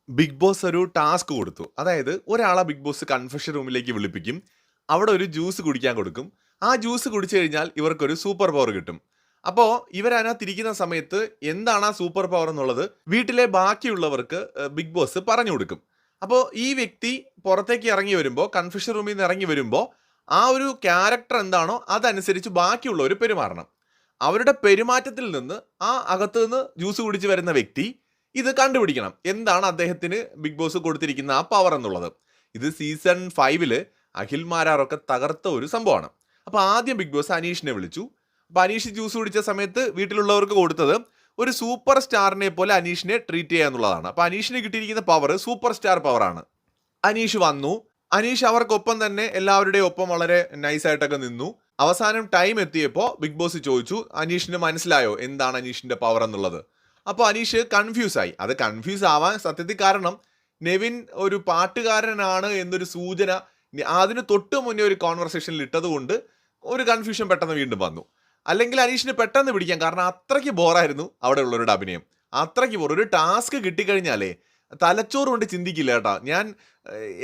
Big boss ഒരു task കൊടുത്തു. അതായത് ഒരാളെ ബിഗ് ബോസ് കൺഫെഷൻ റൂമിലേക്ക് വിളിപ്പിക്കും. അവിടെ ഒരു ജ്യൂസ് കുടിക്കാൻ കൊടുക്കും. ആ ജ്യൂസ് കുടിച്ചു കഴിഞ്ഞാൽ ഇവർക്കൊരു സൂപ്പർ പവർ കിട്ടും. അപ്പോൾ ഇവരതിനകത്തിരിക്കുന്ന സമയത്ത് എന്താണ് ആ സൂപ്പർ പവർ എന്നുള്ളത് വീട്ടിലെ ബാക്കിയുള്ളവർക്ക് ബിഗ് ബോസ് പറഞ്ഞു കൊടുക്കും. അപ്പോൾ ഈ വ്യക്തി പുറത്തേക്ക് ഇറങ്ങി വരുമ്പോൾ, കൺഫെഷൻ റൂമിൽ നിന്ന് ഇറങ്ങി വരുമ്പോൾ ആ ഒരു ക്യാരക്ടർ എന്താണോ അതനുസരിച്ച് ബാക്കിയുള്ളവർ പെരുമാറണം. അവരുടെ പെരുമാറ്റത്തിൽ നിന്ന് ആ അകത്ത് നിന്ന് ജ്യൂസ് കുടിച്ച് വരുന്ന വ്യക്തി ഇത് കണ്ടുപിടിക്കണം. എന്താണ് അദ്ദേഹത്തിന് ബിഗ് ബോസ് കൊടുത്തിരിക്കുന്ന ആ പവർ എന്നുള്ളത്. ഇത് സീസൺ 5 അഖിൽ മാരാറൊക്കെ തകർത്ത ഒരു സംഭവമാണ്. അപ്പോൾ ആദ്യം ബിഗ് ബോസ് അനീഷിനെ വിളിച്ചു. അപ്പോൾ അനീഷ് ജ്യൂസ് കുടിച്ച സമയത്ത് വീട്ടിലുള്ളവർക്ക് കൊടുത്തത് ഒരു സൂപ്പർ സ്റ്റാറിനെ പോലെ അനീഷിനെ ട്രീറ്റ് ചെയ്യുക എന്നുള്ളതാണ്. അപ്പോൾ അനീഷിന് കിട്ടിയിരിക്കുന്ന പവർ സൂപ്പർ സ്റ്റാർ പവറാണ്. അനീഷ് വന്നു. അനീഷ് അവർക്കൊപ്പം തന്നെ എല്ലാവരുടെയും ഒപ്പം വളരെ നൈസായിട്ടൊക്കെ നിന്നു. അവസാനം ടൈം എത്തിയപ്പോൾ ബിഗ് ബോസ് ചോദിച്ചു, അനീഷിന് മനസ്സിലായോ എന്താണ് അനീഷിന്റെ പവർ എന്നുള്ളത്. അപ്പോൾ അനീഷ് കൺഫ്യൂസ് ആയി. അത് കൺഫ്യൂസ് ആവാൻ സത്യത്തിൽ കാരണം നെവിൻ ഒരു പാട്ടുകാരനാണ് എന്നൊരു സൂചന അതിന് തൊട്ട് മുന്നേ ഒരു കോൺവെർസേഷനിൽ ഇട്ടത് കൊണ്ട് ഒരു കൺഫ്യൂഷൻ പെട്ടെന്ന് വീണ്ടും വന്നു. അല്ലെങ്കിൽ അനീഷിന് പെട്ടെന്ന് പിടിക്കാം, കാരണം അത്രയ്ക്ക് ബോറായിരുന്നു അവിടെ ഉള്ളവരുടെ അഭിനയം. അത്രയ്ക്ക് ബോർ. ഒരു ടാസ്ക് കിട്ടിക്കഴിഞ്ഞാലേ തലച്ചോറ് കൊണ്ട് ചിന്തിക്കില്ല കേട്ടോ.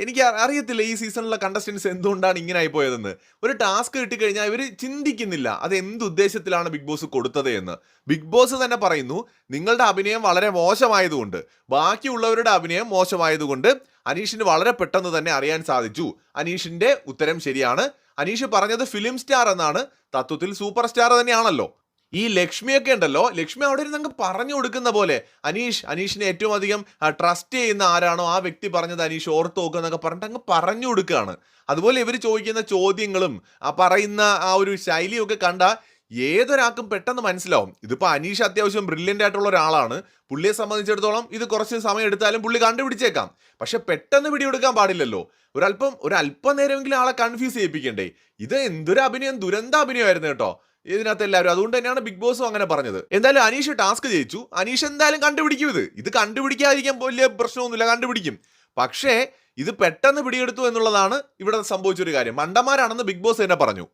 എനിക്ക് അറിയത്തില്ല ഈ സീസണിലെ കണ്ടസ്റ്റൻസ് എന്തുകൊണ്ടാണ് ഇങ്ങനെ ആയിപ്പോയതെന്ന്. ഒരു ടാസ്ക് കിട്ടിക്കഴിഞ്ഞാൽ ഇവർ ചിന്തിക്കുന്നില്ല അത് എന്ത് ഉദ്ദേശത്തിലാണ് ബിഗ് ബോസ് കൊടുത്തത് എന്ന്. ബിഗ് ബോസ് തന്നെ പറയുന്നു, നിങ്ങളുടെ അഭിനയം വളരെ മോശമായതുകൊണ്ട്, ബാക്കിയുള്ളവരുടെ അഭിനയം മോശമായതുകൊണ്ട് അനീഷിന് വളരെ പെട്ടെന്ന് തന്നെ അറിയാൻ സാധിച്ചു. അനീഷിന്റെ ഉത്തരം ശരിയാണ്. അനീഷ് പറഞ്ഞത് ഫിലിം സ്റ്റാർ എന്നാണ്. തത്വത്തിൽ സൂപ്പർ സ്റ്റാർ തന്നെയാണല്ലോ. ഈ ലക്ഷ്മിയൊക്കെ ഉണ്ടല്ലോ, ലക്ഷ്മി അവിടെ ഇരുന്ന് അങ്ങ് പറഞ്ഞു കൊടുക്കുന്ന പോലെ അനീഷിനെ ഏറ്റവും അധികം ട്രസ്റ്റ് ചെയ്യുന്ന ആരാണോ ആ വ്യക്തി പറഞ്ഞത് അനീഷ് ഓർത്ത് നോക്കുക എന്നൊക്കെ പറഞ്ഞിട്ട് അങ്ങ് പറഞ്ഞു കൊടുക്കുകയാണ്. അതുപോലെ ഇവർ ചോദിക്കുന്ന ചോദ്യങ്ങളും ആ പറയുന്ന ആ ഒരു ശൈലിയൊക്കെ കണ്ട ഏതൊരാൾക്കും പെട്ടെന്ന് മനസ്സിലാവും. ഇതിപ്പോൾ അനീഷ് അത്യാവശ്യം ബ്രില്യൻ്റ് ആയിട്ടുള്ള ഒരാളാണ്. പുള്ളിയെ സംബന്ധിച്ചിടത്തോളം ഇത് കുറച്ച് സമയം എടുത്താലും പുള്ളി കണ്ടുപിടിച്ചേക്കാം. പക്ഷെ പെട്ടെന്ന് പിടിയെടുക്കാൻ പാടില്ലല്ലോ. ഒരല്പം നേരമെങ്കിലും ആളെ കൺഫ്യൂസ് ചെയ്യിപ്പിക്കണ്ടേ. ഇത് എന്തൊരു അഭിനയം, ദുരന്ത അഭിനയമായിരുന്നു കേട്ടോ ഇതിനകത്ത് എല്ലാവരും. അതുകൊണ്ട് തന്നെയാണ് ബിഗ് ബോസും അങ്ങനെ പറഞ്ഞത്. എന്തായാലും അനീഷ് ടാസ്ക് ജയിച്ചു. അനീഷ് എന്തായാലും കണ്ടുപിടിക്കും. ഇത് കണ്ടുപിടിക്കാതിരിക്കാൻ വലിയ പ്രശ്നമൊന്നുമില്ല, കണ്ടുപിടിക്കും. പക്ഷേ ഇത് പെട്ടെന്ന് പിടിയെടുത്തു എന്നുള്ളതാണ് ഇവിടെ സംഭവിച്ചൊരു കാര്യം. മണ്ടന്മാരാണെന്ന് ബിഗ് ബോസ് തന്നെ പറഞ്ഞു.